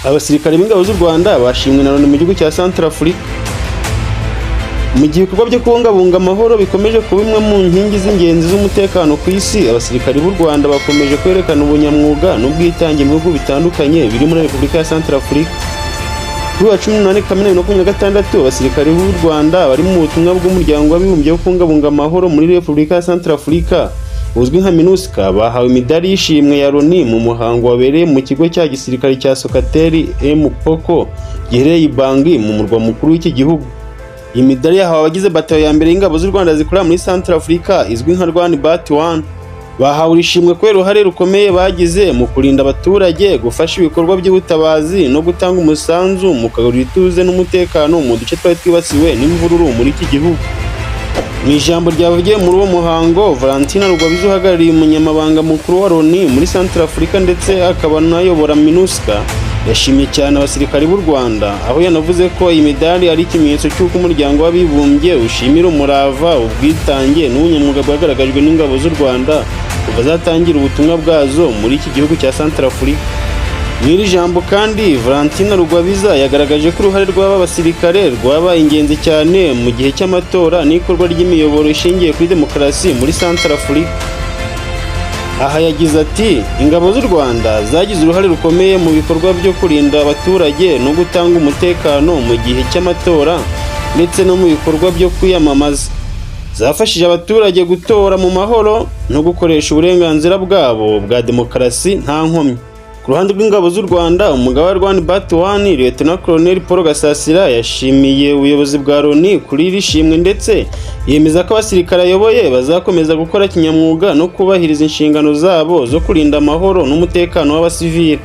Abasirikare b'ingabo z'u Rwanda bashimwe na Loni mu gihugu cya Centrafrique. Mu gihe ibikorwa byo kubungabunga amahoro bikomeje kuba imwe mu nkingi z'ingenzi z'umutekano ku isi, abasirikare b'u Rwanda bakomeje kwerekana ubunyamwuga n'ubwitange mu bihugu bitandukanye biri muri Repubulika ya Centrafrique. Kuri wa 18 Kamena 2026, abasirikare b'u Rwanda bari mu butumwa bw'umuryango w'abibumbye wo kubungabunga amahoro muri Repubulika ya Centrafrique uzwi nka MINUSCA bahawe imidari y'ishimwe ya Loni mu muhango wabereye mu kigo cya gisirikare cya Sokateri Mpoko giherereye i Bangui mu murwa mukuru w'iki gihugu. Iyi midari yahawe abagize batayo ya mbere y'ingabo z'u Rwanda zikorera muri Centrafrique izwi nka Rwanda Bat 1. Bahawe ishimwe kubera uruhare rukomeye bagize mu kurinda abaturage, gufasha ibikorwa by'ubutabazi no gutanga umusanzu mu kugarura ituze n'umutekano mu duce twari twibasiwe n'imvururu muri iki gihugu. Mu ijambo ryavugiye muri uwo muhango, Valentina Rugwabiza uhagarariye umunyamabanga mukuru wa Loni muri Centrafrique ndetse akaba anayobora MINUSCA, yashimye cyane abasirikari b'u Rwanda, aho yanavuze ko iyi midari ari ikimenyetso cy'uko umuryango w'abibumbye ushimira umurava, ubwitange n'ubunyamwuga bwagaragajwe n'ingabo z'u Rwanda kuva zatangira ubutumwa bwazo muri iki gihugu cya Centrafrique. Mw'iri jambo kandi, Valentina Rugwabiza yagaragaje ko uruhare rw'aba basirikare rwabaye ingenzi cyane mu gihe cy'amatora n'ikorwa ry'imiyoboro ishingiye kuri demokarasi muri Centrafrique. Aha yagize ati, ingabo z'u Rwanda zagize uruhare rukomeye mu bikorwa byo kurinda abaturage no gutanga umutekano mu gihe cy'amatora ndetse no mu bikorwa byo kwiyamamaza. Zafashije abaturage gutora mu mahoro no gukoresha uburenganzira bwabo bwa demokarasi nta nkomyi. Ku ruhande rw'ingabo z'u Rwanda, umugaba wa Rwanda Bat 1 Lieutenant Colonel Paul Gasasira yashimiye ubuyobozi bwa Loni kuri iri shimwe ndetse yemeza ko abasirikare ayoboye bazakomeza gukora kinyamwuga no kubahiriza inshingano zabo zo kurinda amahoro n'umutekano w'abasivili.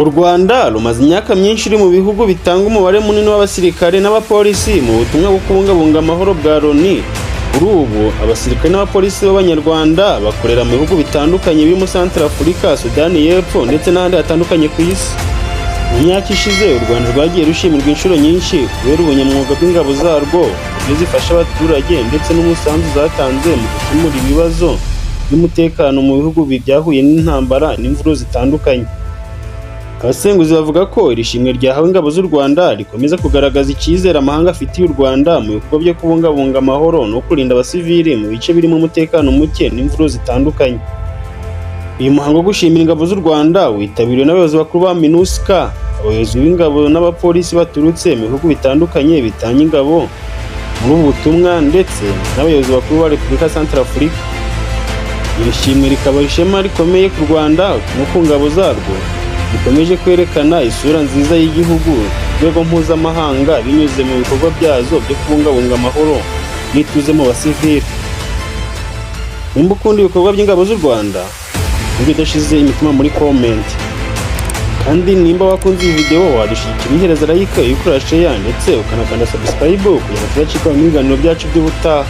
U Rwanda rumaze imyaka myinshi uri mu bihugu bitanga umubare munini w'abasirikare n'abapolisi mu butumwa bwo kubungabunga amahoro bwa Loni. Kuri ubu abasirikare n'abapolisi b'abanyarwanda bakorera mu bihugu bitandukanye birimo Centrafrique, Sudani y'Epfo ndetse n'ahandi hatandukanye ku isi. Mu myaka ishize u Rwanda rwagiye rushimirwa inshuro nyinshi kubera ubunyamwuga bw'ingabo zarwo, uburyo zifasha abaturage ndetse n'umusanzu zatanze mu gukemura ibibazo by'umutekano mu bihugu byahuye n'intambara n'imvururu zitandukanye. Abasenguzi bavuga ko iri shimwe ryahawe ingabo z'u Rwanda rikomeza kugaragaza icyizere amahanga afitiye u Rwanda mu bikorwa byo kubungabunga amahoro no kurinda abasivili mu bice birimo umutekano muke n'imvururu zitandukanye. Uyu muhango wo gushimira ingabo z'u Rwanda witabiriwe n'abayobozi bakuru ba MINUSCA, abayobozi b'ingabo n'abapolisi baturutse mu bihugu bitandukanye bitanga ingabo muri ubu butumwa ndetse n'abayobozi bakuru ba Repubulika ya Centrafrique. Iri shimwe rikaba ishema rikomeye ku Rwanda no ku ngabo zarwo, bikomeje kwerekana isura nziza y'igihugu ku rwego mpuzamahanga binyuze mu bikorwa byazo byo kubungabunga amahoro n'ituze mu basivili. Nimba ukunda ibikorwa by'ingabo z'u Rwanda, ntugidashize imitima muri comment. Kandi nimba wakunze iyi video, wadushyigikira uyihereza like, uyikora share ndetse ukanakanda subscribe kugira ngo tudacikwa mu biganiro byacu by'ubutaha.